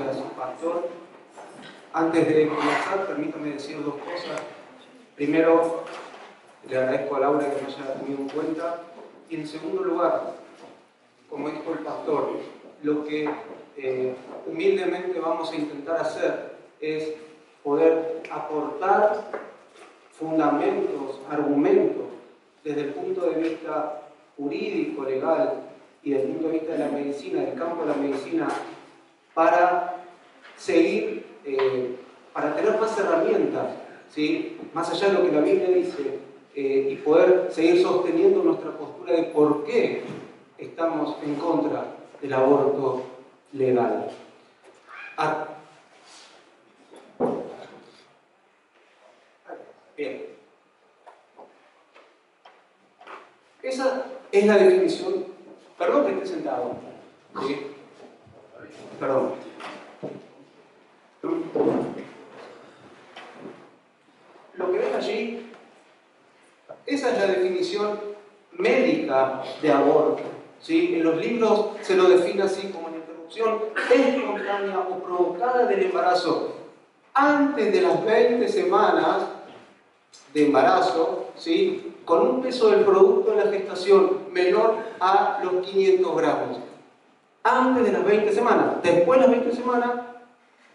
gracias, Pastor. Antes de comenzar, permítame decir dos cosas. Primero, le agradezco a Laura que me haya tenido en cuenta. Y en segundo lugar, como dijo el Pastor, lo que humildemente vamos a intentar hacer es poder aportar fundamentos, argumentos, desde el punto de vista jurídico, legal y desde el punto de vista de la medicina, del campo de la medicina, para seguir, para tener más herramientas, ¿sí? Más allá de lo que la Biblia dice, y poder seguir sosteniendo nuestra postura de por qué estamos en contra del aborto legal. Bien. Esa es la definición. Perdón que esté sentado. ¿Sí? Perdón. Lo que ven allí, esa es la definición médica de aborto. ¿Sí? En los libros se lo define así como una interrupción espontánea o provocada del embarazo antes de las 20 semanas de embarazo, ¿sí? Con un peso del producto de la gestación menor a los 500 gramos. Antes de las 20 semanas. Después de las 20 semanas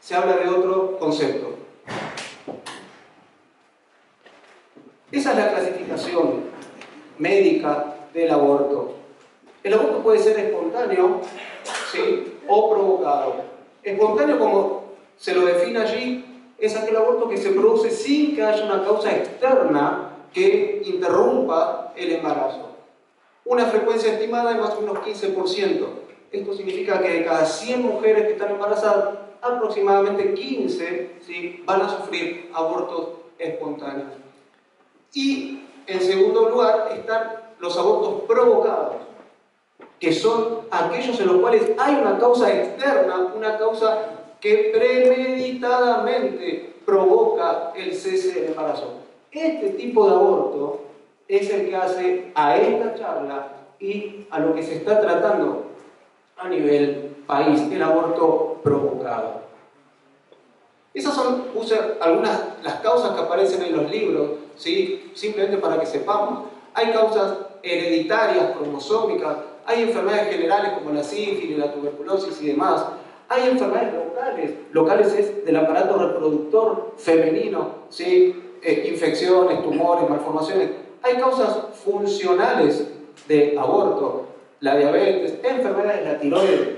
se habla de otro concepto. Esa es la clasificación médica del aborto. El aborto puede ser espontáneo, ¿sí? O provocado. Espontáneo, como se lo define allí, es aquel aborto que se produce sin que haya una causa externa que interrumpa el embarazo. Una frecuencia estimada de más o menos 15%. Esto significa que de cada 100 mujeres que están embarazadas, aproximadamente 15, ¿sí? Van a sufrir abortos espontáneos. Y en segundo lugar están los abortos provocados, que son aquellos en los cuales hay una causa externa, una causa que premeditadamente provoca el cese del embarazo. Este tipo de aborto es el que hace a esta charla y a lo que se está tratando a nivel país, el aborto provocado. Esas son algunas las causas que aparecen en los libros, ¿sí? Simplemente para que sepamos. Hay causas hereditarias, cromosómicas, hay enfermedades generales como la sífilis, la tuberculosis y demás. Hay enfermedades locales. Locales es del aparato reproductor femenino, ¿sí? Infecciones, tumores, malformaciones. Hay causas funcionales de aborto, la diabetes, enfermedades de la tiroides,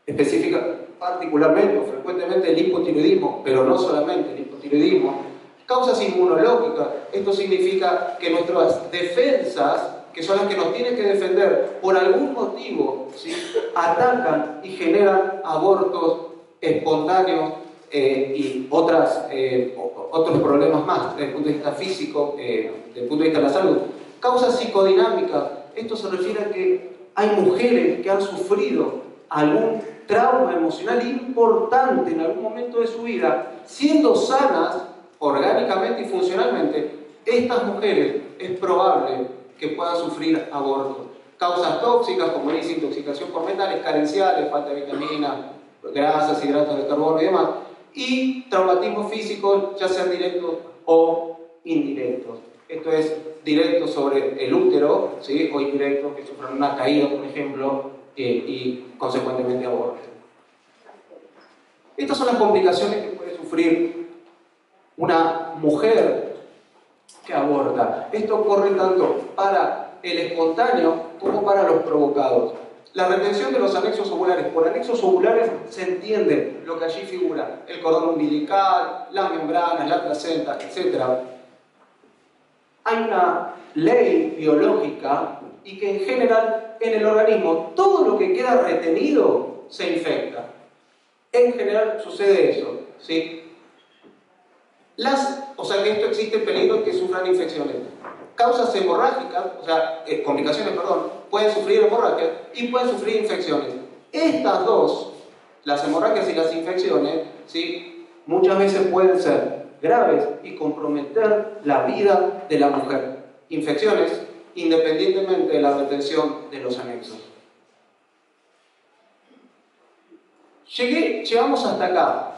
específicas particularmente o frecuentemente el hipotiroidismo, pero no solamente el hipotiroidismo. Causas inmunológicas. Esto significa que nuestras defensas, que son las que nos tienen que defender, por algún motivo, ¿sí? Atacan y generan abortos espontáneos y otros problemas más desde el punto de vista físico, desde el punto de vista de la salud. Causas psicodinámicas. Esto se refiere a que hay mujeres que han sufrido algún trauma emocional importante en algún momento de su vida, siendo sanas orgánicamente y funcionalmente. Estas mujeres es probable que puedan sufrir aborto. Causas tóxicas como dice intoxicación por metales, carenciales, falta de vitaminas, grasas, hidratos de carbono y demás, y traumatismos físicos, ya sean directos o indirectos. Esto es directo sobre el útero, ¿sí? O indirecto que sufran una caída, por ejemplo, y consecuentemente aborto. Estas son las complicaciones que puede sufrir una mujer que aborta. Esto ocurre tanto para el espontáneo como para los provocados. La retención de los anexos ovulares. Por anexos ovulares se entiende lo que allí figura: el cordón umbilical, las membranas, la placenta, etc. Hay una ley biológica y que en general en el organismo todo lo que queda retenido se infecta. En general sucede eso, ¿sí? O sea que esto existe peligro de que sufran infecciones. Causas hemorrágicas, o sea, complicaciones, perdón, pueden sufrir hemorragias y pueden sufrir infecciones. Estas dos, las hemorragias y las infecciones, ¿sí? Muchas veces pueden ser graves y comprometer la vida de la mujer. Infecciones, independientemente de la retención de los anexos. Llegamos hasta acá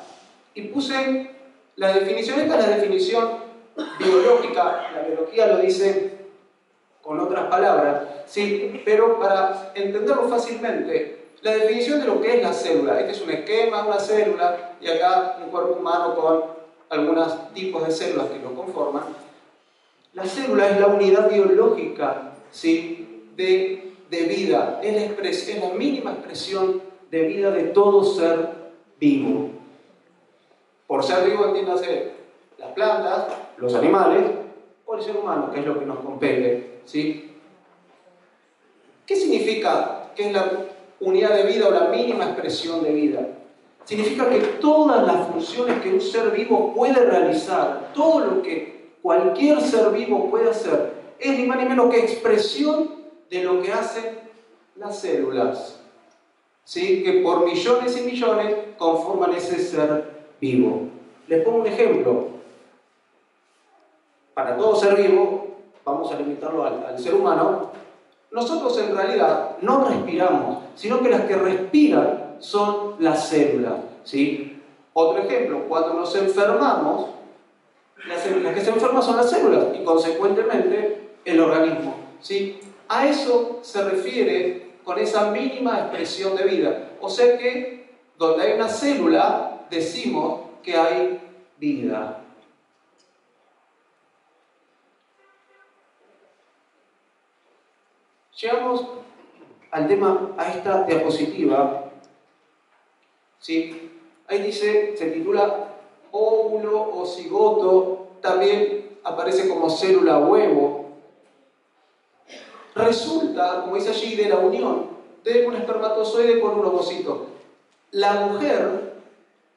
y puse la definición. Esta es la definición biológica, la biología lo dice con otras palabras, ¿sí? Pero para entenderlo fácilmente, la definición de lo que es la célula. Este es un esquema de una célula y acá un cuerpo humano con algunos tipos de células que lo conforman. La célula es la unidad biológica, ¿sí? de vida, es la mínima expresión de vida de todo ser vivo. Por ser vivo entiéndase las plantas, los animales o el ser humano, que es lo que nos compete, ¿sí? ¿Qué significa que es la unidad de vida o la mínima expresión de vida? Significa que todas las funciones que un ser vivo puede realizar, todo lo que cualquier ser vivo puede hacer, es ni más ni menos que expresión de lo que hacen las células, ¿sí? Que por millones y millones conforman ese ser vivo. Les pongo un ejemplo. Para todo ser vivo, vamos a limitarlo al ser humano, nosotros en realidad no respiramos, sino que las que respiran son las células, ¿sí? Otro ejemplo, cuando nos enfermamos, las que se enferman son las células y consecuentemente el organismo, ¿sí? A eso se refiere con esa mínima expresión de vida. O sea que donde hay una célula decimos que hay vida. Llegamos al tema, a esta diapositiva, ¿sí? Ahí dice, se titula óvulo o cigoto, también aparece como célula huevo. Resulta, como dice allí, de la unión de un espermatozoide con un ovocito. La mujer,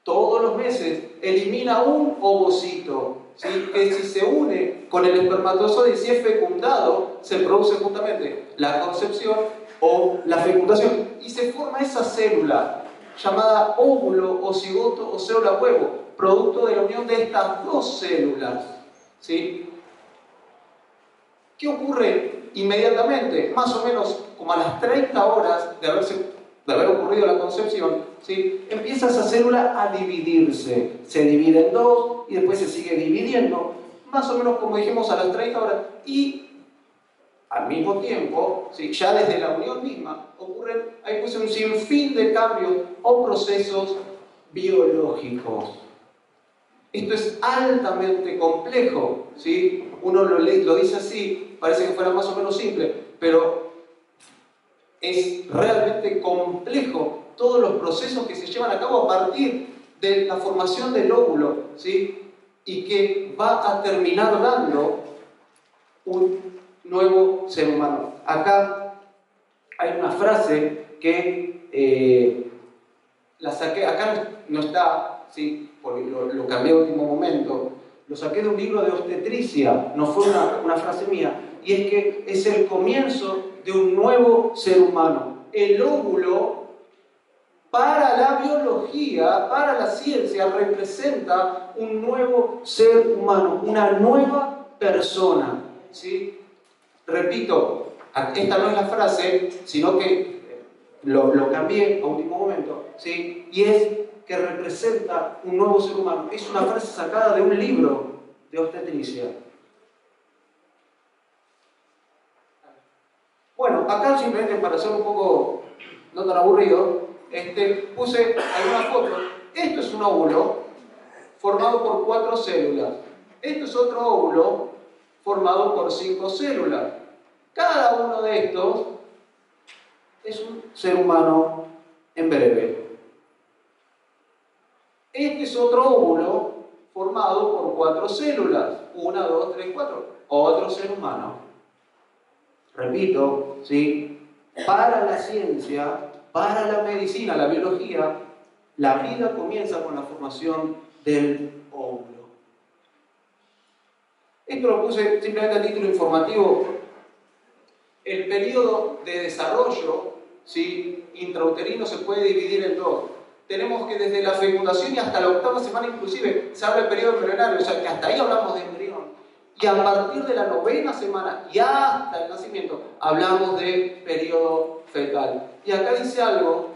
todos los meses, elimina un ovocito, ¿sí? Que si se une con el espermatozoide y si es fecundado, se produce justamente la concepción o la fecundación y se forma esa célula llamada óvulo o cigoto o célula huevo, producto de la unión de estas dos células, ¿sí? ¿Qué ocurre inmediatamente? Más o menos como a las 30 horas de haber ocurrido la concepción, ¿sí? Empieza esa célula a dividirse. Se divide en dos y después se sigue dividiendo, más o menos como dijimos a las 30 horas. Y al mismo tiempo, ¿sí? Ya desde la unión misma, ocurren, hay pues un sinfín de cambios o procesos biológicos. Esto es altamente complejo, ¿sí? Uno lo dice así, parece que fuera más o menos simple, pero es realmente complejo todos los procesos que se llevan a cabo a partir de la formación del óvulo, ¿sí? Y que va a terminar dando un nuevo ser humano. Acá hay una frase que la saqué, acá no está, ¿sí? Porque lo cambié a último momento, lo saqué de un libro de obstetricia, no fue una frase mía, y es que es el comienzo de un nuevo ser humano. El óvulo, para la biología, para la ciencia, representa un nuevo ser humano, una nueva persona, ¿sí? Repito, esta no es la frase, sino que lo cambié a último momento, ¿sí? Y es que representa un nuevo ser humano. Es una frase sacada de un libro de obstetricia. Bueno, acá simplemente para hacer un poco no tan aburrido, puse algunas fotos. Esto es un óvulo formado por 4 células. Esto es otro óvulo formado por 5 células. Cada uno de estos es un ser humano en breve. Este es otro óvulo formado por 4 células. 1, 2, 3, 4. Otro ser humano. Repito, ¿sí? Para la ciencia, para la medicina, la biología, la vida comienza con la formación del óvulo. Esto lo puse simplemente a título informativo. El periodo de desarrollo, ¿sí? Intrauterino se puede dividir en dos. Tenemos que desde la fecundación y hasta la 8ª semana inclusive se habla del periodo embrionario, o sea que hasta ahí hablamos de embrión. Y a partir de la 9ª semana y hasta el nacimiento hablamos de periodo fetal. Y acá dice algo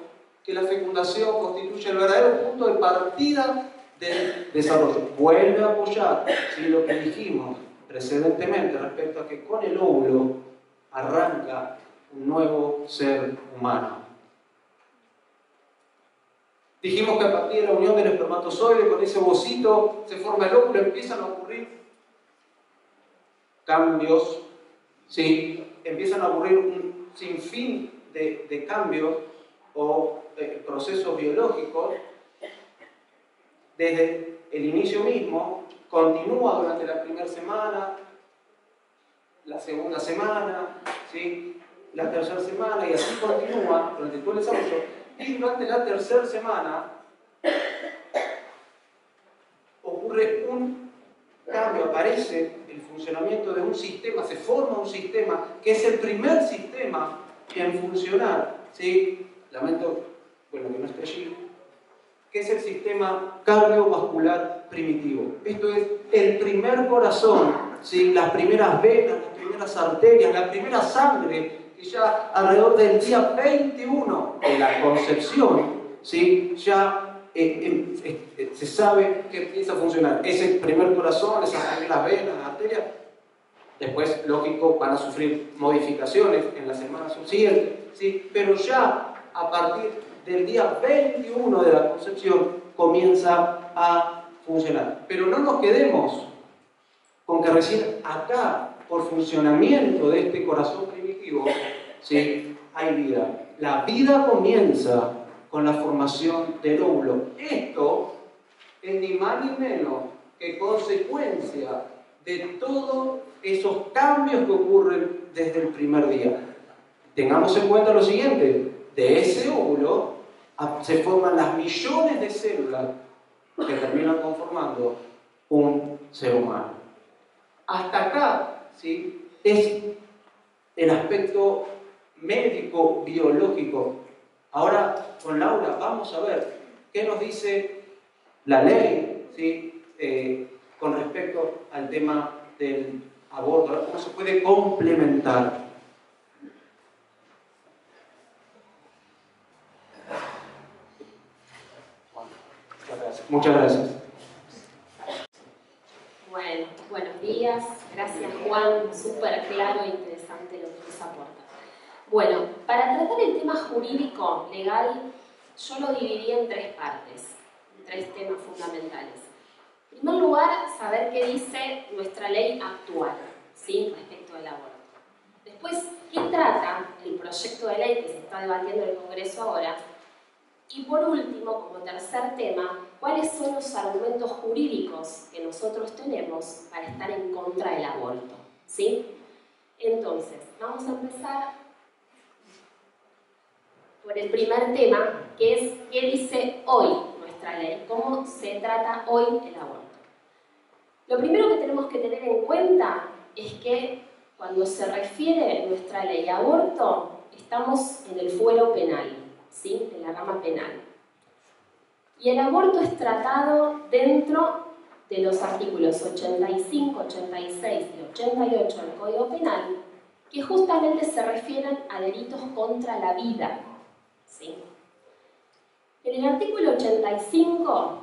que la fecundación constituye el verdadero punto de partida del desarrollo. Vuelve a apoyar, ¿sí?, lo que dijimos precedentemente respecto a que con el óvulo arranca un nuevo ser humano. Dijimos que a partir de la unión del espermatozoide con ese ovocito se forma el óvulo, empiezan a ocurrir cambios, ¿sí? Empiezan a ocurrir un sinfín de cambios o procesos biológicos desde el inicio mismo, continúa durante la primera semana, la segunda semana, ¿sí?, la tercera semana, y así continúa durante todo el desarrollo. Y durante la tercera semana ocurre un cambio, aparece el funcionamiento de un sistema, se forma un sistema que es el primer sistema en funcionar, ¿sí? Lamento, bueno, que no esté allí, que es el sistema cardiovascular primitivo. Esto es el primer corazón, ¿sí?, las primeras venas, las primeras arterias, la primera sangre, que ya alrededor del día 21 de la concepción, ¿sí?, ya se sabe que empieza a funcionar. Ese primer corazón, esas primeras venas, las arterias, después, lógico, van a sufrir modificaciones en las semanas subsiguientes, ¿sí?, pero ya a partir del día 21 de la concepción comienza a funcionar. Pero no nos quedemos con que recién acá, por funcionamiento de este corazón primitivo, ¿sí?, hay vida. La vida comienza con la formación del óvulo. Esto es ni más ni menos que consecuencia de todos esos cambios que ocurren desde el primer día. Tengamos en cuenta lo siguiente: de ese óvulo se forman las millones de células que terminan conformando un ser humano. Hasta acá, ¿sí?, es el aspecto médico, biológico. Ahora, con Laura, vamos a ver qué nos dice la ley, ¿sí?, con respecto al tema del aborto, a ver cómo se puede complementar. Muchas gracias. Bueno, buenos días. Gracias, Juan. Súper claro e interesante lo que nos aporta. Bueno, para tratar el tema jurídico, legal, yo lo dividí en tres partes, en tres temas fundamentales. En primer lugar, saber qué dice nuestra ley actual, ¿sí?, respecto del aborto. Después, qué trata el proyecto de ley que se está debatiendo en el Congreso ahora. Y por último, como tercer tema, ¿cuáles son los argumentos jurídicos que nosotros tenemos para estar en contra del aborto? ¿Sí? Entonces, vamos a empezar por el primer tema, que es qué dice hoy nuestra ley, cómo se trata hoy el aborto. Lo primero que tenemos que tener en cuenta es que cuando se refiere nuestra ley a aborto, estamos en el fuero penal, ¿sí?, en la rama penal. Y el aborto es tratado dentro de los artículos 85, 86 y 88 del Código Penal, que justamente se refieren a delitos contra la vida, ¿sí? En el artículo 85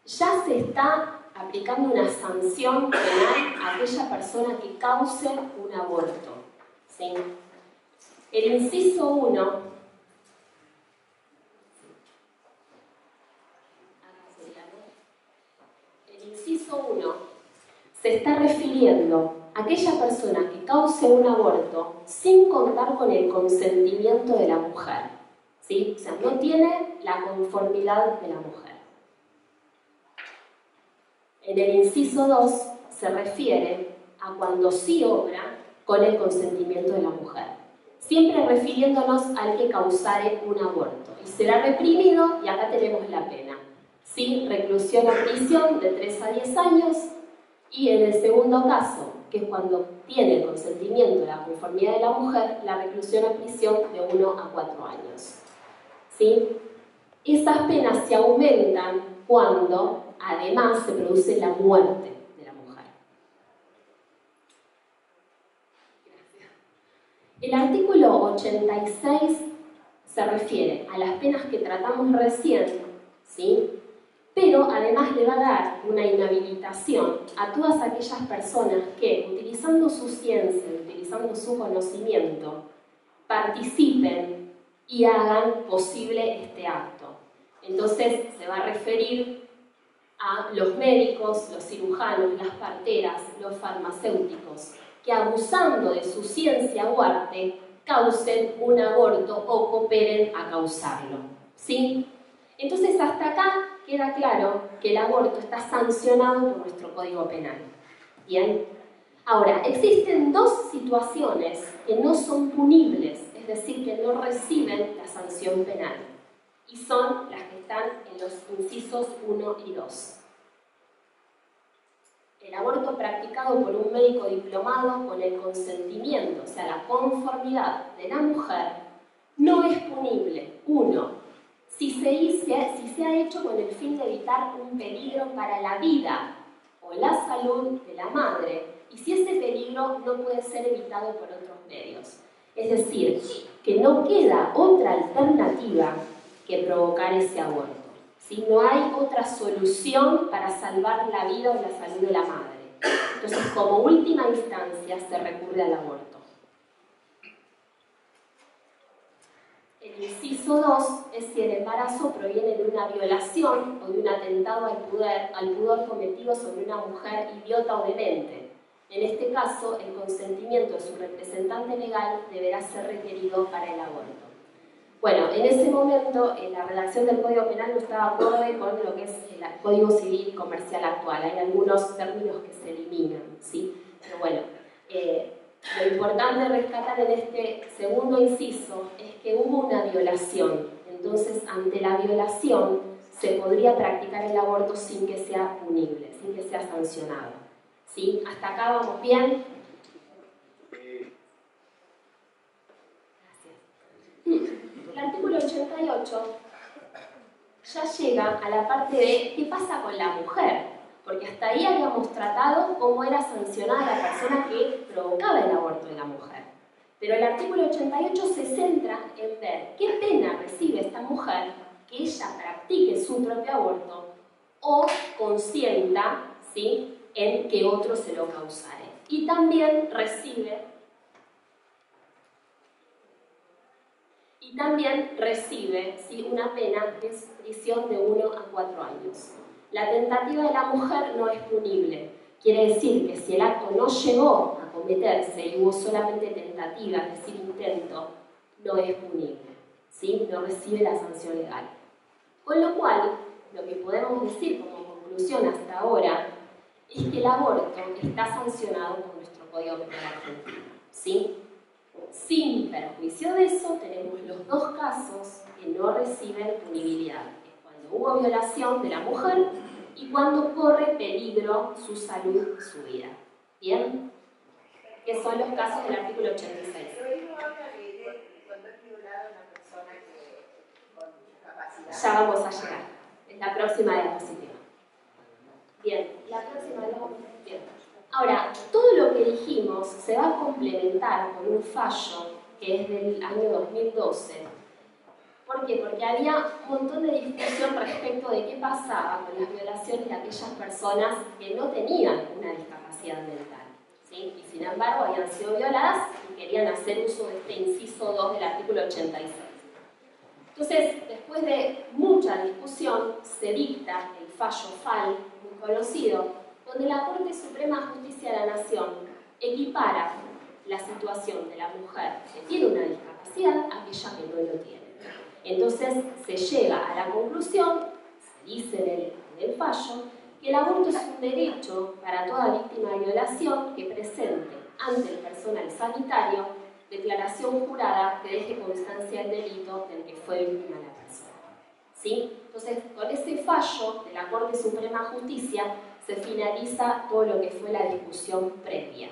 ya se está aplicando una sanción penal a aquella persona que cause un aborto, ¿sí? El inciso 1 se está refiriendo a aquella persona que cause un aborto sin contar con el consentimiento de la mujer, ¿sí? O sea, no tiene la conformidad de la mujer. En el inciso 2 se refiere a cuando sí obra con el consentimiento de la mujer, siempre refiriéndonos al que causare un aborto. Y será reprimido, y acá tenemos la pena, ¿sí?, reclusión o prisión de 3 a 10 años, y en el segundo caso, que es cuando tiene el consentimiento, la conformidad de la mujer, la reclusión o prisión de 1 a 4 años. ¿Sí? Esas penas se aumentan cuando, además, se produce la muerte de la mujer. Gracias. El artículo 86 se refiere a las penas que tratamos recién, ¿sí? Pero además le va a dar una inhabilitación a todas aquellas personas que, utilizando su ciencia, utilizando su conocimiento, participen y hagan posible este acto. Entonces se va a referir a los médicos, los cirujanos, las parteras, los farmacéuticos, que abusando de su ciencia o arte causen un aborto o cooperen a causarlo, ¿sí? Entonces hasta acá queda claro que el aborto está sancionado por nuestro Código Penal. ¿Bien? Ahora, existen dos situaciones que no son punibles, es decir, que no reciben la sanción penal, y son las que están en los incisos 1 y 2. El aborto practicado por un médico diplomado con el consentimiento, o sea, la conformidad de la mujer, no es punible. 1. Si se ha hecho con el fin de evitar un peligro para la vida o la salud de la madre, y si ese peligro no puede ser evitado por otros medios. Es decir, que no queda otra alternativa que provocar ese aborto. ¿Sí? No hay otra solución para salvar la vida o la salud de la madre. Entonces, como última instancia, se recurre al aborto. El inciso 2 es si el embarazo proviene de una violación o de un atentado al pudor cometido sobre una mujer idiota o demente. En este caso, el consentimiento de su representante legal deberá ser requerido para el aborto. Bueno, en ese momento, la redacción del Código Penal no estaba acorde con lo que es el Código Civil y Comercial actual. Hay algunos términos que se eliminan, ¿sí? Pero bueno, lo importante de rescatar en este segundo inciso es que hubo una violación. Entonces, ante la violación, se podría practicar el aborto sin que sea punible, sin que sea sancionado. ¿Sí? ¿Hasta acá vamos bien? Gracias. El artículo 88 ya llega a la parte de qué pasa con la mujer, porque hasta ahí habíamos tratado cómo era sancionada la persona que provocaba el aborto de la mujer. Pero el artículo 88 se centra en ver qué pena recibe esta mujer que ella practique su propio aborto o consienta, ¿sí?, en que otro se lo causare. Y también recibe ¿sí?, una pena de prisión de 1 a 4 años. La tentativa de la mujer no es punible. Quiere decir que si el acto no llegó a cometerse y hubo solamente tentativa, es decir, intento, no es punible, ¿sí? No recibe la sanción legal. Con lo cual, lo que podemos decir como conclusión hasta ahora es que el aborto está sancionado por nuestro Código Penal argentino, ¿sí? Sin perjuicio de eso, tenemos los dos casos que no reciben punibilidad. Es cuando hubo violación de la mujer y cuando corre peligro su salud, su vida. ¿Bien? Que son los casos del artículo 86. Cuando es violada una persona con discapacidad. Ya vamos a llegar. Es la próxima diapositiva. Bien, la próxima diapositiva. Bien. Ahora, todo lo que dijimos se va a complementar con un fallo que es del año 2012. ¿Por qué? Porque había un montón de discusión respecto de qué pasaba con las violaciones de aquellas personas que no tenían una discapacidad mental, ¿sí? Y sin embargo habían sido violadas y querían hacer uso de este inciso 2 del artículo 86. Entonces, después de mucha discusión, se dicta el fallo FAL, muy conocido, donde la Corte Suprema de Justicia de la Nación equipara la situación de la mujer que tiene una discapacidad a aquella que no lo tiene. Entonces se llega a la conclusión, se dice en el fallo, que el aborto es un derecho para toda víctima de violación que presente ante el personal sanitario declaración jurada que deje constancia del delito del que fue víctima la persona. ¿Sí? Entonces, con ese fallo de la Corte Suprema de Justicia se finaliza todo lo que fue la discusión previa.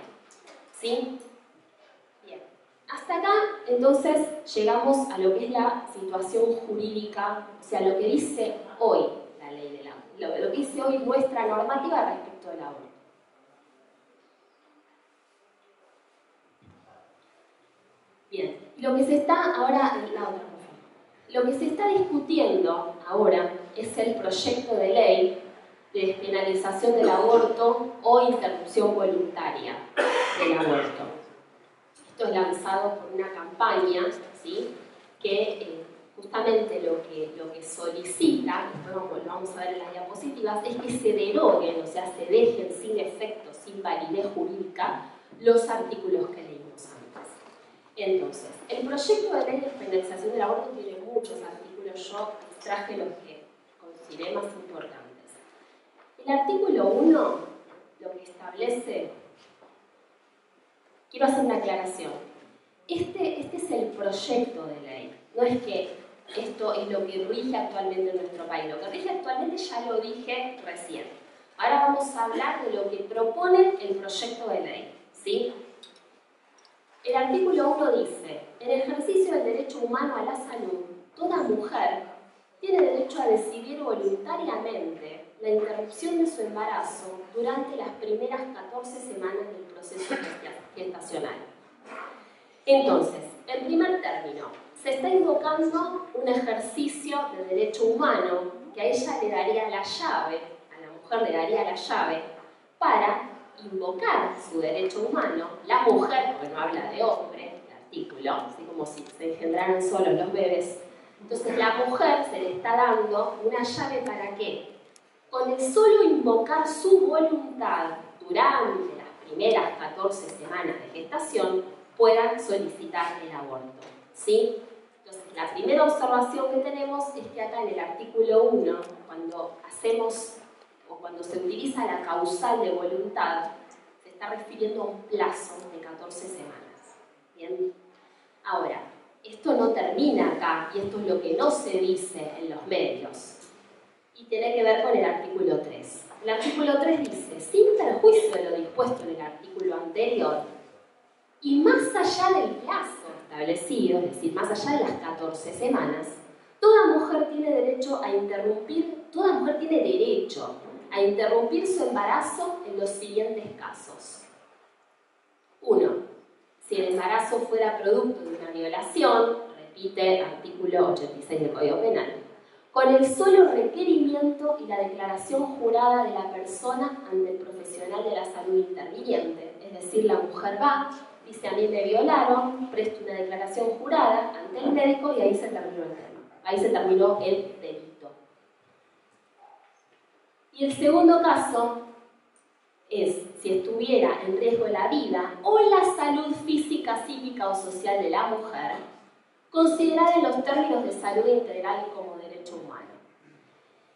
¿Sí? Bien. Hasta acá, entonces, llegamos a lo que es la situación jurídica, o sea, lo que dice hoy la ley del aborto, lo que dice hoy nuestra normativa respecto del aborto. Bien, lo que se está ahora, la otra, por favor. lo que se está discutiendo ahora es el proyecto de ley de despenalización del aborto o interrupción voluntaria del aborto. Esto es lanzado por una campaña, ¿sí?, que justamente lo que solicita, después lo vamos a ver en las diapositivas, es que se deroguen, o sea, se dejen sin efecto, sin validez jurídica, los artículos que leímos antes. Entonces, el proyecto de ley de despenalización del aborto tiene muchos artículos, yo traje los que consideré más importantes. El artículo 1 lo que establece, quiero hacer una aclaración, este es el proyecto de ley, no es que esto es lo que rige actualmente en nuestro país, lo que rige actualmente ya lo dije recién. Ahora vamos a hablar de lo que propone el proyecto de ley, ¿sí? El artículo 1 dice, en el ejercicio del derecho humano a la salud, toda mujer tiene derecho a decidir voluntariamente la interrupción de su embarazo durante las primeras 14 semanas del proceso gestacional. Entonces, en primer término, se está invocando un ejercicio de derecho humano que a ella le daría la llave, a la mujer le daría la llave para invocar su derecho humano, la mujer, porque no habla de hombre, el artículo, así como si se engendraran solos los bebés. Entonces la mujer se le está dando una llave para qué? Con el solo invocar su voluntad durante las primeras 14 semanas de gestación, puedan solicitar el aborto, ¿sí? Entonces, la primera observación que tenemos es que acá en el artículo 1, cuando hacemos o cuando se utiliza la causal de voluntad, se está refiriendo a un plazo de 14 semanas. ¿Bien? Ahora, esto no termina acá, y esto es lo que no se dice en los medios, y tiene que ver con el artículo 3. El artículo 3 dice, sin perjuicio de lo dispuesto en el artículo anterior, y más allá del plazo establecido, es decir, más allá de las 14 semanas, toda mujer tiene derecho a interrumpir su embarazo en los siguientes casos. 1. Si el embarazo fuera producto de una violación, repite el artículo 86 del Código Penal, con el solo requerimiento y la declaración jurada de la persona ante el profesional de la salud interviniente. Es decir, la mujer va, dice a mí me violaron, presta una declaración jurada ante el médico y ahí se terminó el tema. Ahí se terminó el delito. Y el segundo caso es si estuviera en riesgo la vida o la salud física, psíquica o social de la mujer, considerada en los términos de salud integral como derecho humano.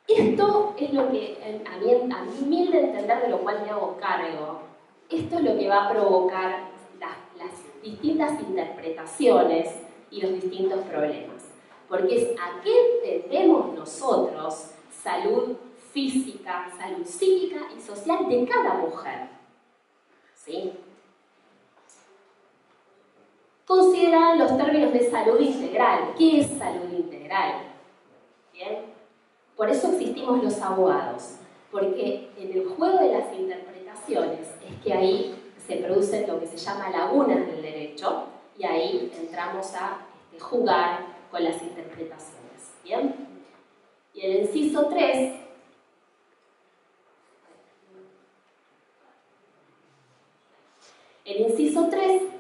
Esto es lo que, a mi humilde entender, de lo cual me hago cargo, esto es lo que va a provocar las distintas interpretaciones y los distintos problemas. Porque es a qué entendemos nosotros salud física, salud psíquica y social de cada mujer. ¿Sí? Considerar los términos de salud integral. ¿Qué es salud integral? ¿Bien? Por eso existimos los abogados, porque en el juego de las interpretaciones es que ahí se producen lo que se llama lagunas del derecho y ahí entramos a jugar con las interpretaciones. ¿Bien? Y el inciso 3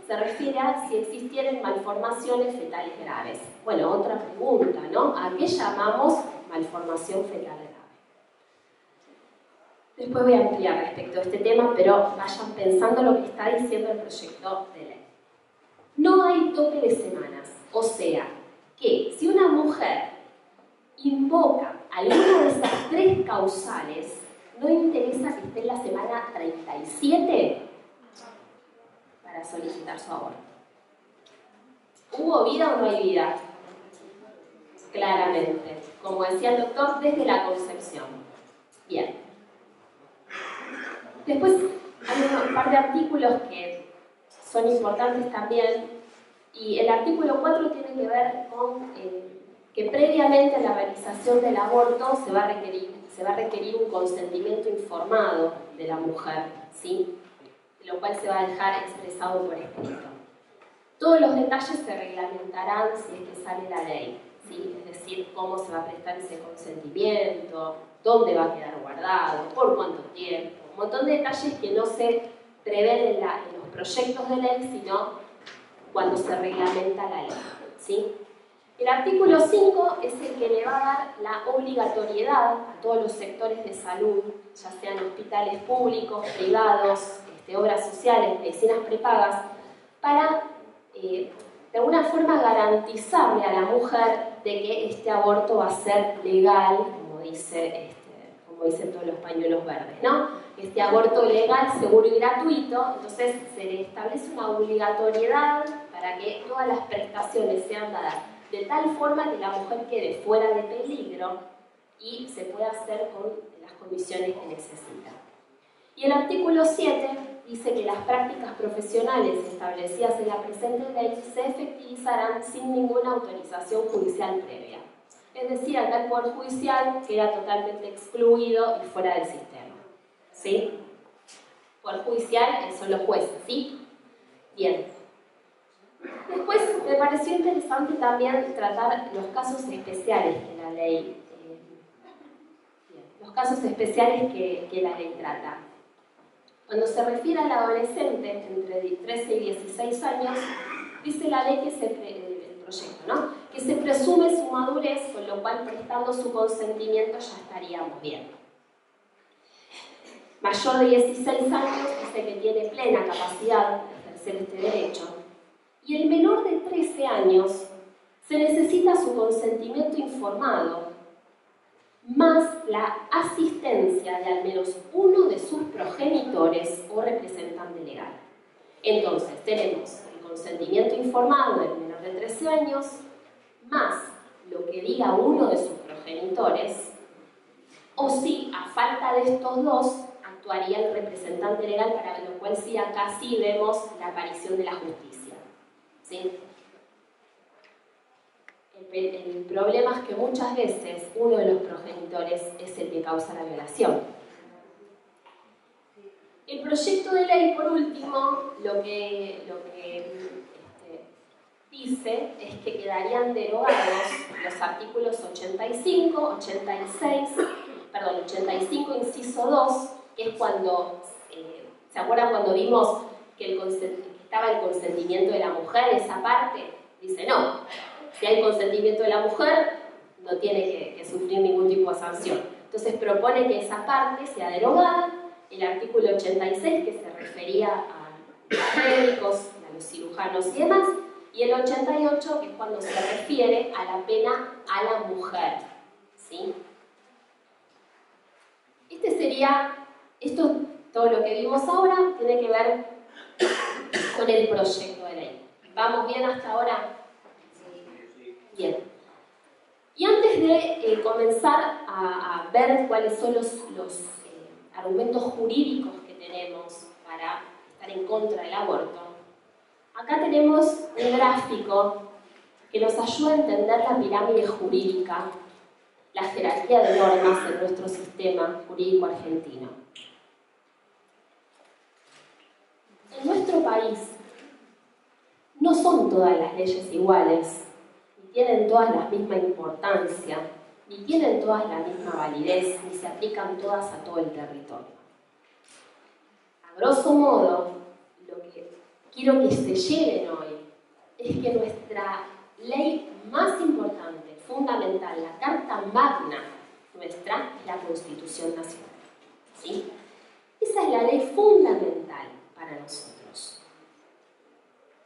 se refiere a si existieran malformaciones fetales graves. Bueno, otra pregunta, ¿no? ¿A qué llamamos malformación fetal grave? Después voy a ampliar respecto a este tema, pero vayan pensando lo que está diciendo el proyecto de ley. No hay tope de semanas, o sea, que si una mujer invoca alguna de esas 3 causales, no interesa que esté en la semana 37 para solicitar su aborto. ¿Hubo vida o no hay vida? Claramente. Como decía el doctor, desde la concepción. Bien. Después hay un par de artículos que son importantes también. Y el artículo 4 tiene que ver con que previamente a la realización del aborto se va a requerir un consentimiento informado de la mujer, ¿sí? Lo cual se va a dejar expresado por escrito. Todos los detalles se reglamentarán si es que sale la ley, ¿sí? Es decir, cómo se va a prestar ese consentimiento, dónde va a quedar guardado, por cuánto tiempo, un montón de detalles que no se prevén en los proyectos de ley, sino cuando se reglamenta la ley, ¿sí? El artículo 5 es el que le va a dar la obligatoriedad a todos los sectores de salud, ya sean hospitales públicos, privados, obras sociales, medicinas prepagas, para de alguna forma garantizarle a la mujer de que este aborto va a ser legal, como dicen todos los pañuelos verdes, ¿no? Este aborto legal, seguro y gratuito, entonces se le establece una obligatoriedad para que todas las prestaciones sean dadas de tal forma que la mujer quede fuera de peligro y se pueda hacer con las condiciones que necesita. Y el artículo 7 dice que las prácticas profesionales establecidas en la presente ley se efectivizarán sin ninguna autorización judicial previa. Es decir, acá el Poder Judicial queda totalmente excluido y fuera del sistema. ¿Sí? Poder Judicial son los jueces, ¿sí? Bien. Después me pareció interesante también tratar los casos especiales que la ley, la ley trata. Cuando se refiere al adolescente entre 13 y 16 años, dice la ley el proyecto, ¿no? Que se presume su madurez, con lo cual prestando su consentimiento ya estaríamos bien. Mayor de 16 años dice que tiene plena capacidad de ejercer este derecho. Y el menor de 13 años se necesita su consentimiento informado, más la asistencia de al menos uno de sus progenitores o representante legal. Entonces, tenemos el consentimiento informado del menor de 13 años, más lo que diga uno de sus progenitores, o si, a falta de estos dos, actuaría el representante legal, para lo cual sí, acá sí vemos la aparición de la justicia. ¿Sí? El problema es que muchas veces uno de los progenitores es el que causa la violación. El proyecto de ley, por último, lo que dice es que quedarían derogados los artículos 85 inciso 2, que es cuando, ¿se acuerdan cuando vimos que estaba el consentimiento de la mujer, esa parte? Dice, no, si hay consentimiento de la mujer, no tiene que sufrir ningún tipo de sanción. Entonces propone que esa parte sea derogada, el artículo 86, que se refería a los médicos, a los cirujanos y demás, y el 88, que es cuando se refiere a la pena a la mujer. ¿Sí? Todo lo que vimos ahora tiene que ver con el proyecto de ley. ¿Vamos bien hasta ahora? Bien. Y antes de comenzar a ver cuáles son los argumentos jurídicos que tenemos para estar en contra del aborto, acá tenemos un gráfico que nos ayuda a entender la pirámide jurídica, la jerarquía de normas en nuestro sistema jurídico argentino. En nuestro país no son todas las leyes iguales, ni tienen todas la misma importancia, ni tienen todas la misma validez, ni se aplican todas a todo el territorio. A grosso modo, lo que quiero que se lleven hoy es que nuestra ley más importante, fundamental, la Carta Magna nuestra, es la Constitución Nacional. ¿Sí? Esa es la ley fundamental para nosotros.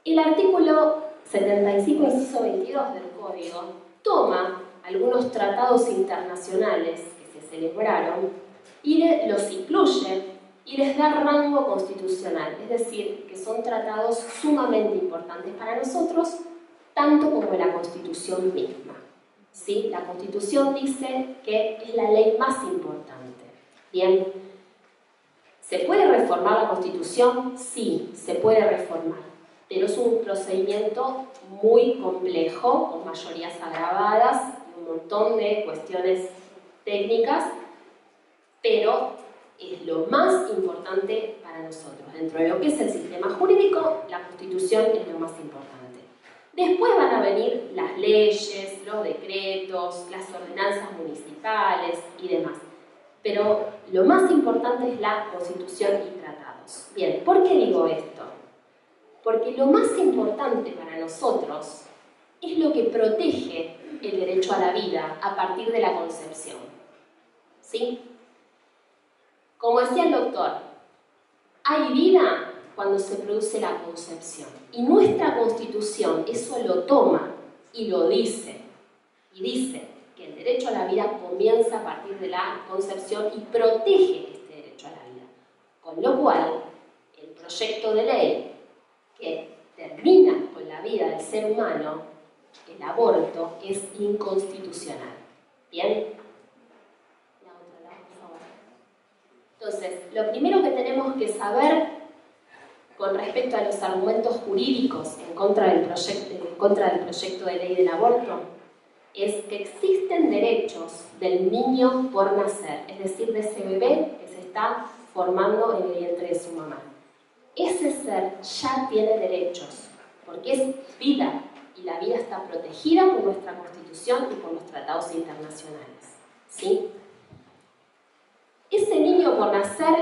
El artículo 75, inciso 22 del Código, toma algunos tratados internacionales que se celebraron y los incluye y les da rango constitucional, es decir, que son tratados sumamente importantes para nosotros, tanto como la Constitución misma. ¿Sí? La Constitución dice que es la ley más importante. Bien. ¿Se puede reformar la Constitución? Sí, se puede reformar, pero es un procedimiento muy complejo, con mayorías agravadas y un montón de cuestiones técnicas, pero es lo más importante para nosotros. Dentro de lo que es el sistema jurídico, la Constitución es lo más importante. Después van a venir las leyes, los decretos, las ordenanzas municipales y demás. Pero lo más importante es la Constitución y tratados. Bien, ¿por qué digo esto? Porque lo más importante para nosotros es lo que protege el derecho a la vida a partir de la concepción. ¿Sí? Como decía el doctor, hay vida cuando se produce la concepción. Y nuestra Constitución eso lo toma y lo dice. Y dice que el derecho a la vida comienza a partir de la concepción y protege este derecho a la vida. Con lo cual, el proyecto de ley que termina con la vida del ser humano, el aborto, es inconstitucional. ¿Bien? La otra, por favor. Entonces, lo primero que tenemos que saber con respecto a los argumentos jurídicos en contra del proyecto de ley del aborto es que existen derechos del niño por nacer, es decir, de ese bebé que se está formando en el vientre de su mamá. Ese ser ya tiene derechos, porque es vida, y la vida está protegida por nuestra Constitución y por los tratados internacionales. ¿Sí? Ese niño por nacer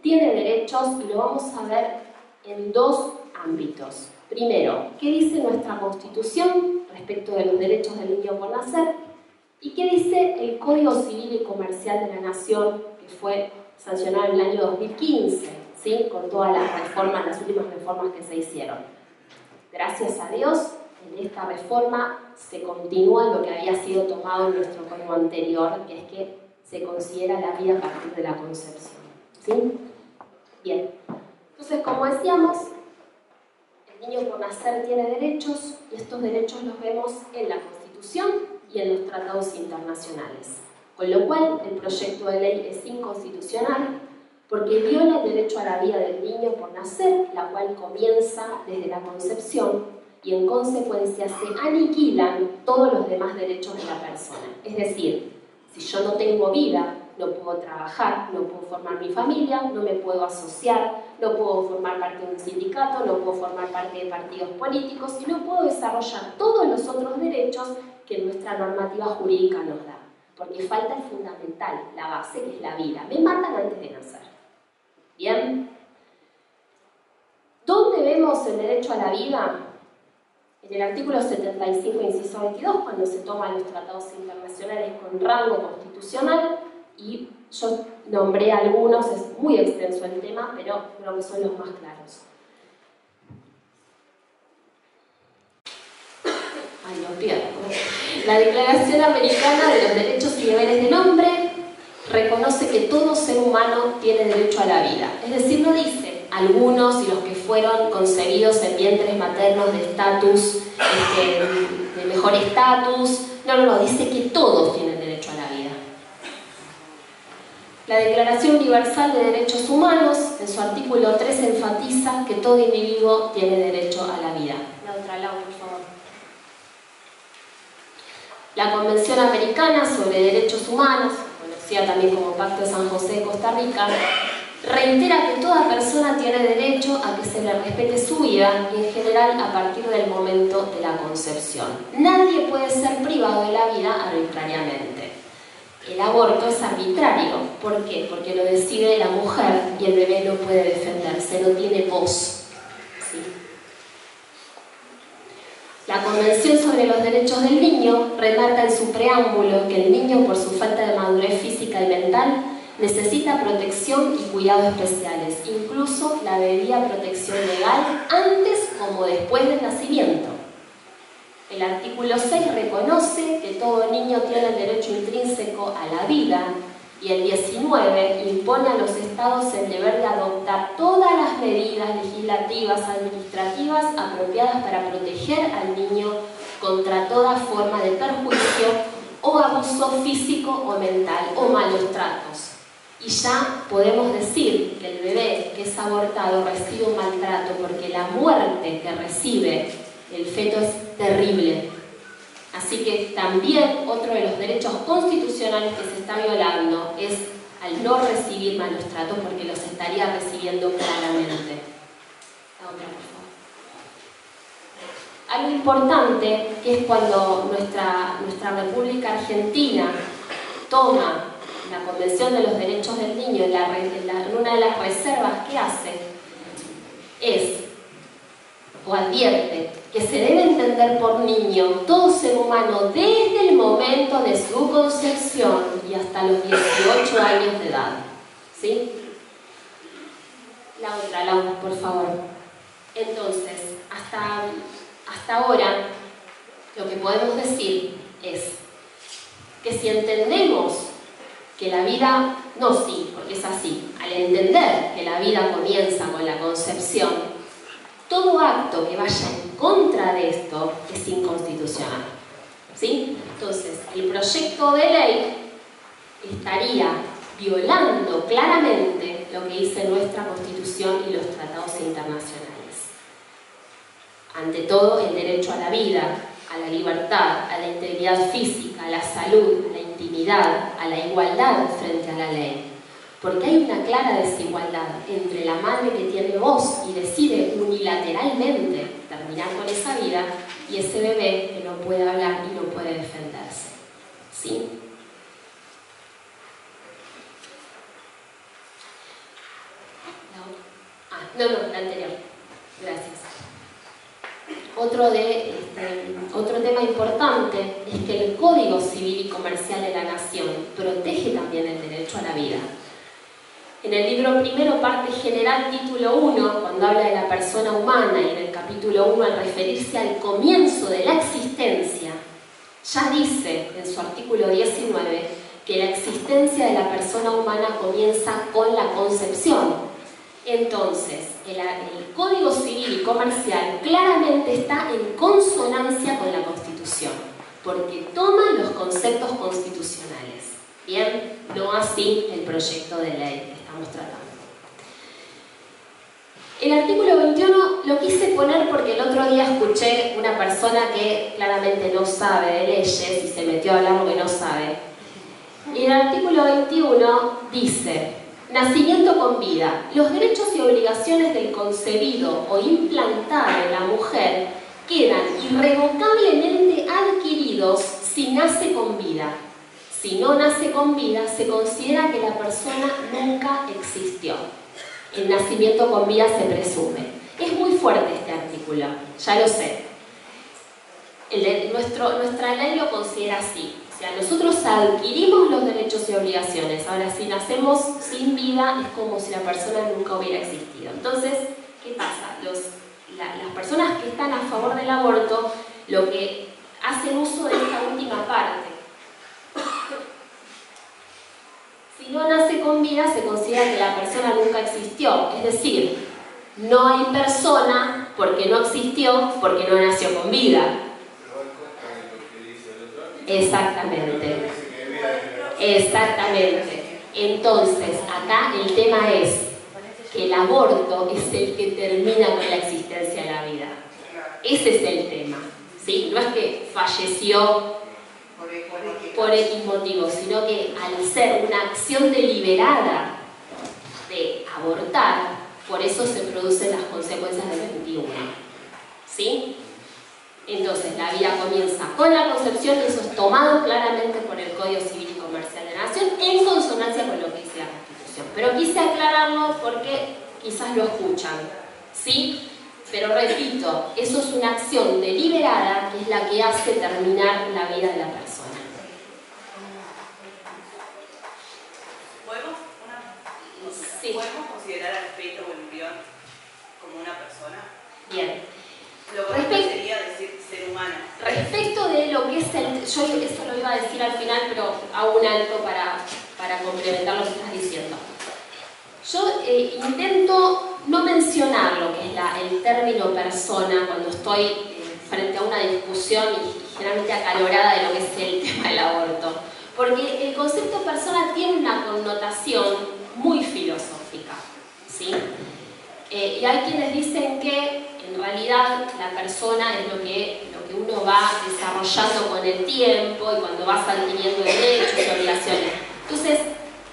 tiene derechos y lo vamos a ver en dos ámbitos. Primero, ¿qué dice nuestra Constitución respecto de los derechos del niño por nacer? ¿Y qué dice el Código Civil y Comercial de la Nación, que fue sancionado en el año 2015, ¿sí? Con todas las reformas, las últimas reformas que se hicieron? Gracias a Dios, en esta reforma se continúa lo que había sido tomado en nuestro código anterior, que es que se considera la vida a partir de la concepción. ¿Sí? Bien. Entonces, como decíamos, el niño por nacer tiene derechos y estos derechos los vemos en la Constitución y en los tratados internacionales. Con lo cual, el proyecto de ley es inconstitucional porque viola el derecho a la vida del niño por nacer, la cual comienza desde la concepción y en consecuencia se aniquilan todos los demás derechos de la persona. Es decir, si yo no tengo vida, no puedo trabajar, no puedo formar mi familia, no me puedo asociar, no puedo formar parte de un sindicato, no puedo formar parte de partidos políticos y no puedo desarrollar todos los otros derechos que nuestra normativa jurídica nos da. Porque falta el fundamental, la base, que es la vida. Me matan antes de nacer. ¿Bien? ¿Dónde vemos el derecho a la vida? En el artículo 75, inciso 22, cuando se toman los tratados internacionales con rango constitucional, y yo nombré algunos, es muy extenso el tema, pero creo que son los más claros. Ay, lo pierdo. La Declaración Americana de los Derechos y Deberes del Hombre reconoce que todo ser humano tiene derecho a la vida. Es decir, no dice algunos y los que fueron concebidos en vientres maternos de estatus, de mejor estatus. No, dice que todos tienen derecho a la vida. La Declaración Universal de Derechos Humanos, en su artículo 3, enfatiza que todo individuo tiene derecho a la vida. La otra, Lau, por favor. La Convención Americana sobre Derechos Humanos, conocida también como Pacto de San José de Costa Rica, reitera que toda persona tiene derecho a que se le respete su vida y en general a partir del momento de la concepción. Nadie puede ser privado de la vida arbitrariamente. El aborto es arbitrario. ¿Por qué? Porque lo decide la mujer y el bebé no puede defenderse, no tiene voz. ¿Sí? La Convención sobre los Derechos del Niño remarca en su preámbulo que el niño, por su falta de madurez física y mental, necesita protección y cuidados especiales, incluso la debida protección legal antes como después del nacimiento. El artículo 6 reconoce que todo niño tiene el derecho intrínseco a la vida y el 19 impone a los estados el deber de adoptar todas las medidas legislativas, administrativas apropiadas para proteger al niño contra toda forma de perjuicio o abuso físico o mental o malos tratos. Y ya podemos decir que el bebé que es abortado recibe un maltrato porque la muerte que recibe el feto es terrible. Así que también otro de los derechos constitucionales que se está violando es al no recibir malos tratos porque los estaría recibiendo claramente. La otra, por favor. algo importante, que es cuando nuestra República Argentina toma la Convención de los Derechos del Niño, una de las reservas que hace es, o advierte, que se debe entender por niño todo ser humano desde el momento de su concepción y hasta los 18 años de edad. ¿Sí? La otra, Laura, por favor. Entonces, hasta ahora, lo que podemos decir es que si entendemos que la vida, no sí, porque es así, al entender que la vida comienza con la concepción, todo acto que vaya en contra de esto es inconstitucional. ¿Sí? Entonces, el proyecto de ley estaría violando claramente lo que dice nuestra Constitución y los tratados internacionales. Ante todo, el derecho a la vida, a la libertad, a la integridad física, a la salud, a la intimidad, a la igualdad frente a la ley. Porque hay una clara desigualdad entre la madre que tiene voz y decide unilateralmente terminar con esa vida y ese bebé que no puede hablar y no puede defenderse. ¿Sí? No, la anterior. Gracias. Otro tema importante es que el Código Civil y Comercial de la Nación protege también el derecho a la vida. En el libro primero, parte general, título 1, cuando habla de la persona humana, y en el capítulo 1, al referirse al comienzo de la existencia, ya dice en su artículo 19 que la existencia de la persona humana comienza con la concepción. Entonces, el Código Civil y Comercial claramente está en consonancia con la Constitución, porque toma los conceptos constitucionales. Bien, no así el proyecto de ley que estamos tratando. El artículo 21 lo quise poner porque el otro día escuché una persona que claramente no sabe de leyes y se metió a hablar lo que no sabe. Y el artículo 21 dice: nacimiento con vida. Los derechos y obligaciones del concebido o implantado en la mujer quedan irrevocablemente adquiridos si nace con vida. Si no nace con vida, se considera que la persona nunca existió. El nacimiento con vida se presume. Es muy fuerte este artículo, ya lo sé. Nuestra ley lo considera así. O sea, nosotros adquirimos los derechos y obligaciones. Ahora, si nacemos sin vida, es como si la persona nunca hubiera existido. Entonces, ¿qué pasa? Las personas que están a favor del aborto, lo que hacen uso de esta última parte. Si no nace con vida, se considera que la persona nunca existió. Es decir, no hay persona porque no existió, porque no nació con vida. Exactamente. Exactamente. Entonces, acá el tema es que el aborto es el que termina con la existencia de la vida. Ese es el tema, ¿sí? No es que falleció por X motivo, sino que al ser una acción deliberada de abortar, por eso se producen las consecuencias del 21. ¿Sí? Entonces, la vida comienza con la concepción, y eso es tomado claramente por el Código Civil y Comercial de la Nación, en consonancia con lo que dice la Constitución. Pero quise aclararlo porque quizás lo escuchan, ¿sí? Pero repito, eso es una acción deliberada que es la que hace terminar la vida de la persona. ¿Podemos considerar al feto o embrión como una persona? Bien. Lo correcto sería decir ser humano. Respecto de lo que es el... Yo eso lo iba a decir al final, pero hago un alto para complementar lo que estás diciendo. Yo intento no mencionar lo que es el término persona cuando estoy frente a una discusión y generalmente acalorada de lo que es el tema del aborto. Porque el concepto persona tiene una connotación muy filosófica, ¿sí? Y hay quienes dicen que en realidad la persona es lo que uno va desarrollando con el tiempo y cuando vas adquiriendo derechos y obligaciones. Entonces,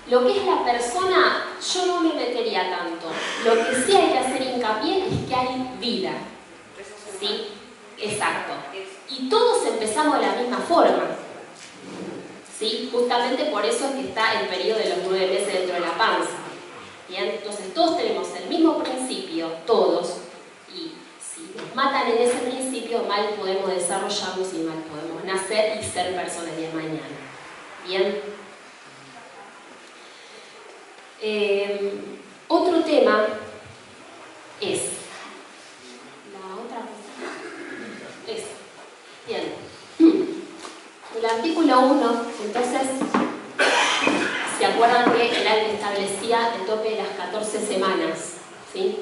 lo que es la persona, yo no me metería tanto. Lo que sí hay que hacer hincapié es que hay vida, ¿sí? Exacto. Y todos empezamos de la misma forma. ¿Sí? Justamente por eso es que está el periodo de los 9 meses dentro de la panza. Bien, entonces todos tenemos el mismo principio, todos, y si nos matan en ese principio, mal podemos desarrollarnos y mal podemos nacer y ser personas de mañana. Bien. Otro tema es la otra cosa. Es, bien. El artículo 1, entonces, ¿se acuerdan que era el que establecía el tope de las 14 semanas? ¿Sí?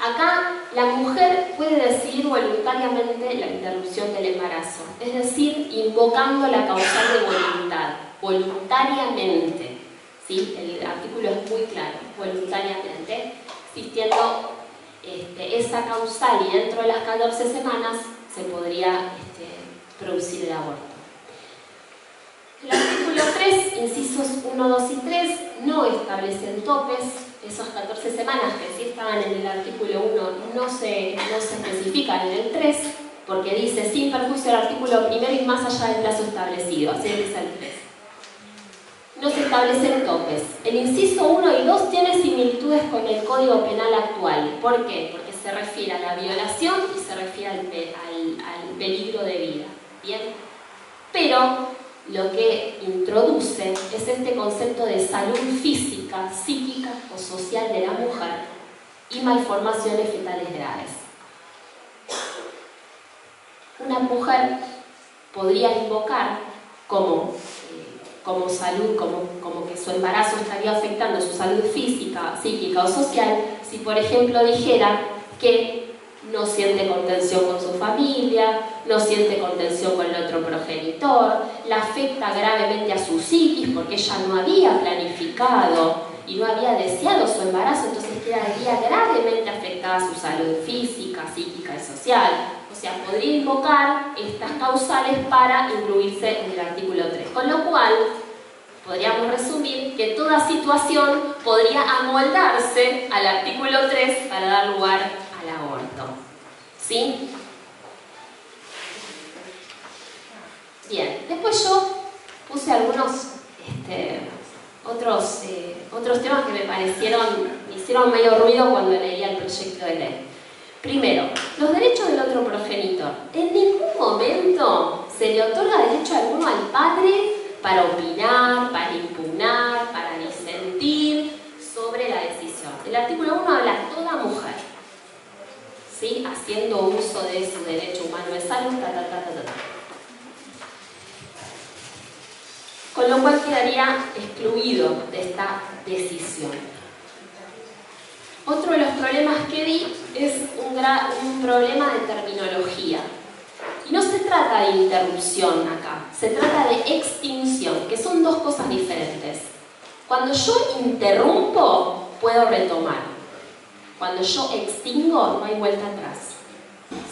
Acá la mujer puede decidir voluntariamente la interrupción del embarazo, es decir, invocando la causal de voluntad, voluntariamente. ¿Sí? El artículo es muy claro, voluntariamente, existiendo esa causal y dentro de las 14 semanas se podría producir el aborto. El artículo 3, incisos 1, 2 y 3, no establecen topes. Esas 14 semanas que sí estaban en el artículo 1 no se especifican en el 3, porque dice, sin perjuicio del artículo 1 y más allá del plazo establecido, así dice el 3. No se establecen topes. El inciso 1 y 2 tiene similitudes con el Código Penal actual. ¿Por qué? Porque se refiere a la violación y se refiere al peligro de vida. ¿Bien? Pero lo que introduce es este concepto de salud física, psíquica o social de la mujer y malformaciones fetales graves. Una mujer podría invocar como salud, como que su embarazo estaría afectando su salud física, psíquica o social, si por ejemplo dijera que no siente contención con su familia, no siente contención con el otro progenitor, la afecta gravemente a su psiquis porque ella no había planificado y no había deseado su embarazo, entonces quedaría gravemente afectada a su salud física, psíquica y social. O sea, podría invocar estas causales para incluirse en el artículo 3. Con lo cual, podríamos resumir que toda situación podría amoldarse al artículo 3 para dar lugar al aborto. ¿Sí? Bien, después yo puse algunos otros temas que me hicieron medio ruido cuando leía el proyecto de ley. Primero, los derechos del otro progenitor. En ningún momento se le otorga derecho alguno al padre para opinar, para impugnar, para disentir sobre la decisión. El artículo 1 habla de toda mujer, ¿sí? Haciendo uso de su derecho humano de salud, Con lo cual quedaría excluido de esta decisión. Otro de los problemas que vi es un problema de terminología. Y no se trata de interrupción acá, se trata de extinción, que son dos cosas diferentes. Cuando yo interrumpo, puedo retomar. Cuando yo extingo, no hay vuelta atrás.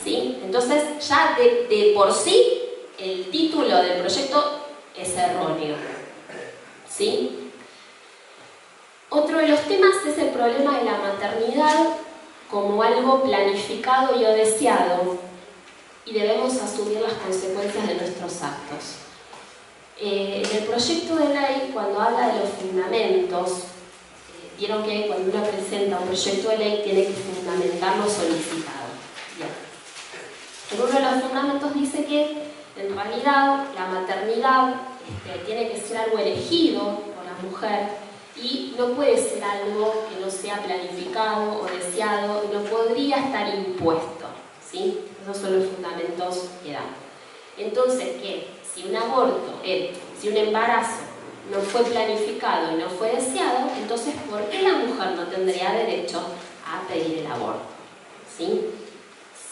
¿Sí? Entonces, ya de por sí, el título del proyecto es erróneo. ¿Sí? Otro de los temas es el problema de la maternidad como algo planificado y o deseado, y debemos asumir las consecuencias de nuestros actos. En el proyecto de ley, cuando habla de los fundamentos, vieron que cuando uno presenta un proyecto de ley tiene que fundamentar lo solicitado. Bien. En uno de los fundamentos dice que en realidad la maternidad tiene que ser algo elegido por la mujer y no puede ser algo que no sea planificado o deseado y no podría estar impuesto. ¿Sí? Esos son los fundamentos que dan. Entonces, que si un aborto, si un embarazo no fue planificado y no fue deseado, entonces ¿por qué la mujer no tendría derecho a pedir el aborto? ¿Sí?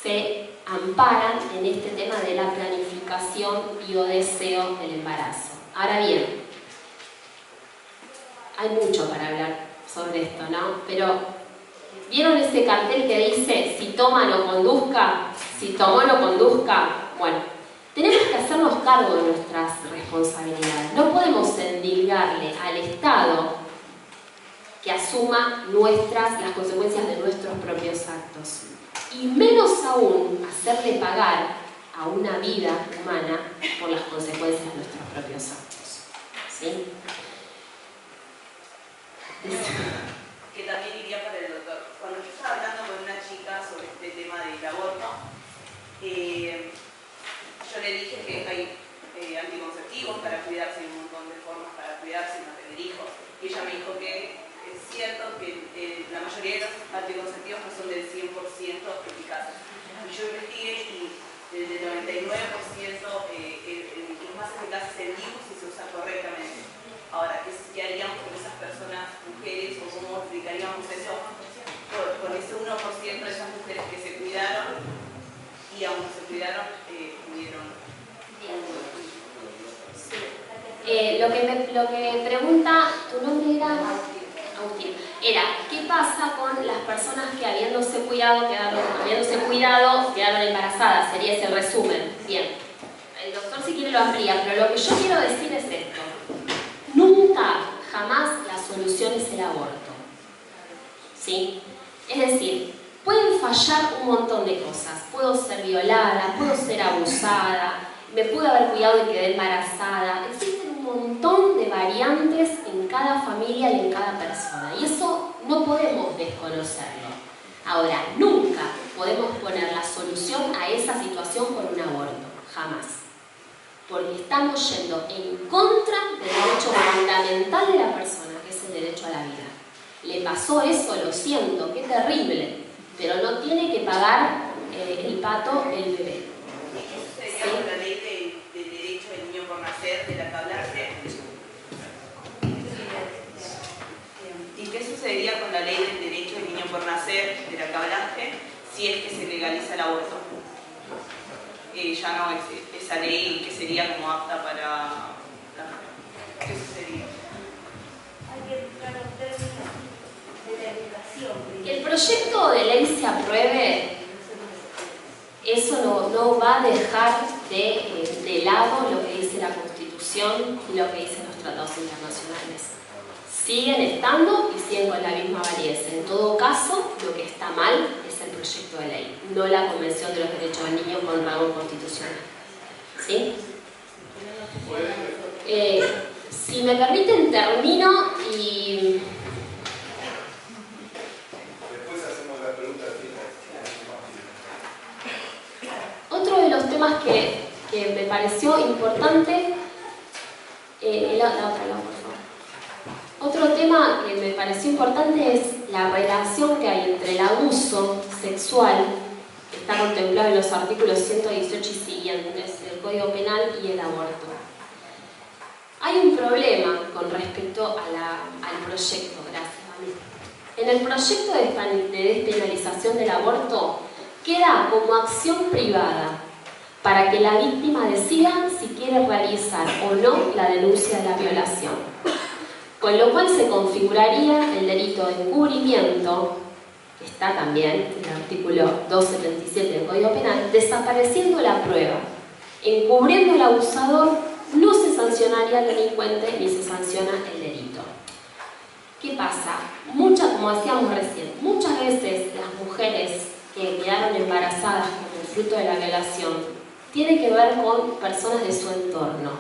Se amparan en este tema de la planificación y o deseo del embarazo. Ahora bien, hay mucho para hablar sobre esto, ¿no? Pero ¿vieron ese cartel que dice si toma no conduzca? Si tomó no conduzca. Bueno, tenemos que hacernos cargo de nuestras responsabilidades. No podemos endilgarle al Estado que asuma las consecuencias de nuestros propios actos. Y menos aún hacerle pagar a una vida humana por las consecuencias de nuestros propios actos. ¿Sí? Que también iría para el doctor. Cuando yo estaba hablando con una chica sobre este tema del aborto, yo le dije que hay anticonceptivos para cuidarse, y un montón de formas para cuidarse y no tener hijos. Y ella me dijo que es cierto que la mayoría de los anticonceptivos no son del 100% eficaces. Y yo investigué y del 99% los más eficaces es el DIU si se usa correctamente. Ahora, ¿qué haríamos con esas personas, mujeres, o cómo explicaríamos eso con ese 1% de esas mujeres que se cuidaron y aún no se cuidaron, pudieron? Lo que pregunta, ¿tu nombre era? Agustín. Era, ¿qué pasa con las personas que habiéndose cuidado quedaron embarazadas? Sería ese el resumen. Bien. El doctor si quiere lo amplía, pero lo que yo quiero decir es esto. Nunca, jamás la solución es el aborto. ¿Sí? Es decir, pueden fallar un montón de cosas. Puedo ser violada, puedo ser abusada, me pude haber cuidado y quedé embarazada. Existen un montón de variantes en cada familia y en cada persona. Y eso no podemos desconocerlo. Ahora, nunca podemos poner la solución a esa situación con un aborto. Jamás. Porque estamos yendo en contra del derecho fundamental de la persona, que es el derecho a la vida. Le pasó eso, lo siento, qué terrible, pero no tiene que pagar el pato el bebé. Eso sería con la ley del derecho del niño por nacer, de la que hablaste. ¿Y qué sucedería con la ley del derecho del niño por nacer, de la que hablaste, si es que se legaliza el aborto? Ya no existe esa ley que sería como apta para... ¿Qué sucedería? Hay que buscar los términos de la educación. Que el proyecto de ley se apruebe, eso no va a dejar de lado lo que dice la Constitución y lo que dicen los tratados internacionales. Siguen estando y siguen con la misma validez. En todo caso, lo que está mal es el proyecto de ley, no la Convención de los Derechos del Niño con rango constitucional. ¿Sí? Si me permiten, termino y... Después hacemos la pregunta final. Otro de los temas que me pareció importante... la otra, por favor. Otro tema que me pareció importante es la relación que hay entre el abuso sexual, que está contemplado en los artículos 118 y siguientes del Código Penal, y el aborto. Hay un problema con respecto al proyecto, gracias a mí. En el proyecto de despenalización del aborto queda como acción privada para que la víctima decida si quiere realizar o no la denuncia de la violación. Con lo cual se configuraría el delito de encubrimiento, que está también en el artículo 277 del Código Penal, desapareciendo la prueba. Encubriendo al abusador, no se sancionaría al delincuente ni se sanciona el delito. ¿Qué pasa? Como decíamos recién, muchas veces las mujeres que quedaron embarazadas como fruto de la violación tienen que ver con personas de su entorno,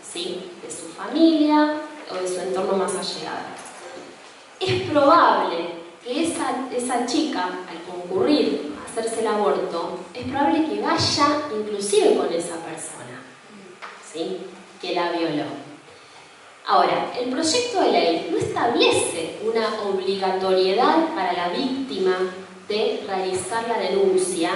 ¿sí? De su familia o de su entorno más allegado. Es probable que esa chica, al concurrir a hacerse el aborto, es probable que vaya inclusive con esa persona, ¿sí? Que la violó. Ahora, el proyecto de ley no establece una obligatoriedad para la víctima de realizar la denuncia,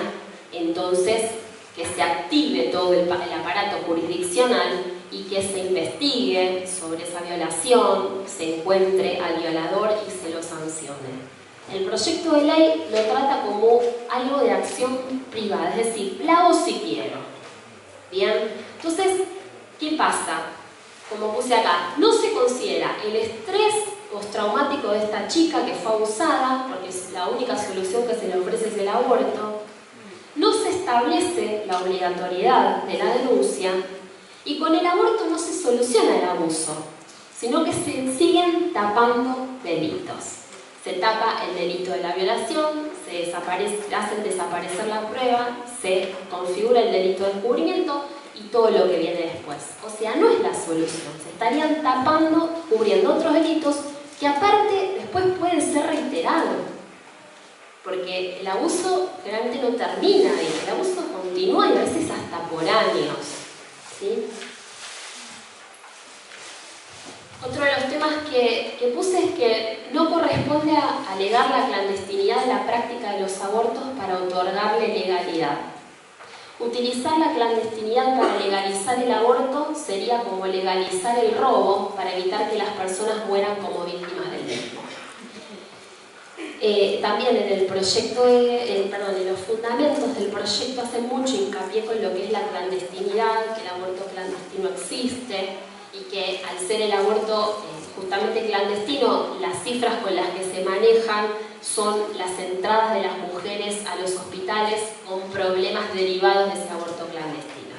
entonces que se active todo el aparato jurisdiccional y que se investigue sobre esa violación, se encuentre al violador y se lo sancione. El proyecto de ley lo trata como algo de acción privada, es decir, la hago si quiero. Bien, entonces, ¿qué pasa? Como puse acá, no se considera el estrés postraumático de esta chica que fue abusada, porque es la única solución que se le ofrece es el aborto. No se establece la obligatoriedad de la denuncia y con el aborto no se soluciona el abuso, sino que se siguen tapando delitos. Se tapa el delito de la violación, hacen desaparecer la prueba, se configura el delito de encubrimiento y todo lo que viene después. O sea, no es la solución, se estarían tapando, cubriendo otros delitos que aparte después pueden ser reiterados. Porque el abuso realmente no termina ahí, el abuso continúa y a veces hasta por años, ¿sí? Otro de los temas que puse es que no corresponde a alegar la clandestinidad de la práctica de los abortos para otorgarle legalidad. Utilizar la clandestinidad para legalizar el aborto sería como legalizar el robo para evitar que las personas mueran como víctimas del mismo. También en el proyecto, en los fundamentos del proyecto hace mucho hincapié con lo que es la clandestinidad, que el aborto clandestino existe y que al ser el aborto justamente clandestino, las cifras con las que se manejan son las entradas de las mujeres a los hospitales con problemas derivados de ese aborto clandestino.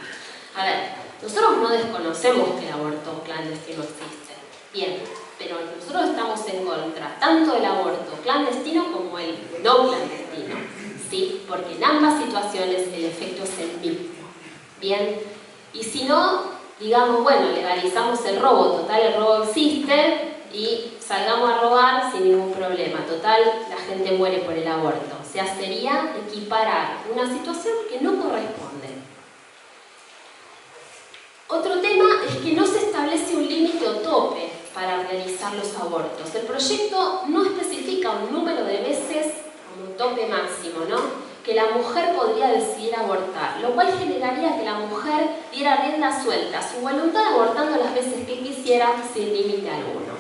A ver, nosotros no desconocemos que el aborto clandestino existe, bien, pero nosotros estamos en contra tanto del aborto clandestino como el no clandestino, ¿sí? Porque en ambas situaciones el efecto es el mismo, bien, y si no, digamos, bueno, legalizamos el robo, total el robo existe y salgamos a robar sin ningún problema, total la gente muere por el aborto. O sea, sería equiparar una situación que no corresponde. Otro tema es que no se establece un límite o tope para realizar los abortos. El proyecto no especifica un número de veces como tope máximo, ¿no?, que la mujer podría decidir abortar, lo cual generaría que la mujer diera rienda suelta a su voluntad abortando las veces que quisiera sin límite alguno.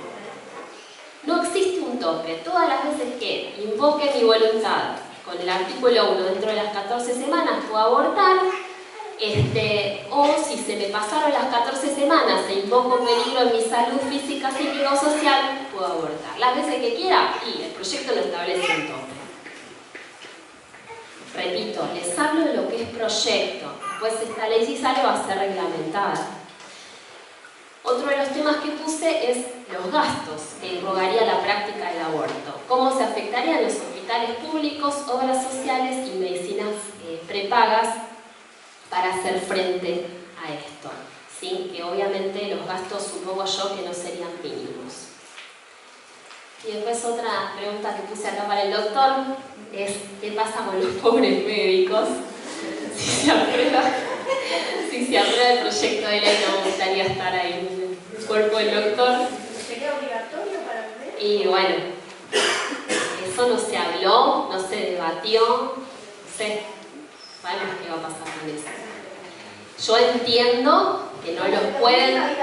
No existe un tope, todas las veces que invoque mi voluntad con el artículo 1 dentro de las 14 semanas puedo abortar, o si se me pasaron las 14 semanas e invoco peligro en mi salud física, psíquica o social, puedo abortar. Las veces que quiera, y el proyecto no establece un tope. Repito, les hablo de lo que es proyecto. Después esta ley, si sale, va a ser reglamentada. Otro de los temas que puse es los gastos que irrogaría la práctica del aborto. Cómo se afectarían los hospitales públicos, obras sociales y medicinas prepagas para hacer frente a esto, ¿sí? Que obviamente los gastos, supongo yo, que no serían mínimos. Y después otra pregunta que puse acá para el doctor es ¿qué pasa con los pobres médicos? Si se aprueba el proyecto de ley, no me gustaría estar ahí en el cuerpo del doctor. ¿Sería obligatorio para los médicos? Y bueno, eso no se habló, no se debatió, no sé, sabemos qué va a pasar con eso. Yo entiendo que no los pueden...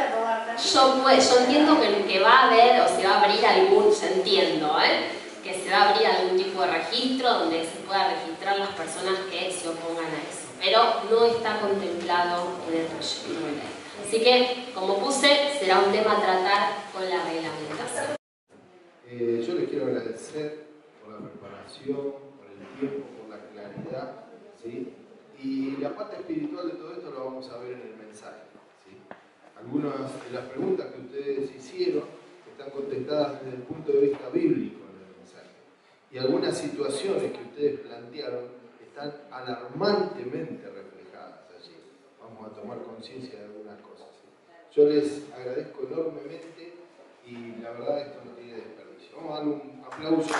Yo entiendo que va a haber o se va a abrir algún, que se va a abrir algún tipo de registro donde se pueda registrar las personas que se opongan a eso, pero no está contemplado en el proyecto de ley. Así que, como puse, será un tema a tratar con la reglamentación. Yo les quiero agradecer por la preparación, por el tiempo, por la claridad, ¿sí? Y la parte espiritual de todo esto lo vamos a ver en el mensaje, ¿sí? Algunas de las preguntas que ustedes hicieron están contestadas desde el punto de vista bíblico en el mensaje. Y algunas situaciones que ustedes plantearon están alarmantemente reflejadas allí. Vamos a tomar conciencia de algunas cosas, ¿sí? Yo les agradezco enormemente y la verdad esto no tiene desperdicio. Vamos a darle un aplauso.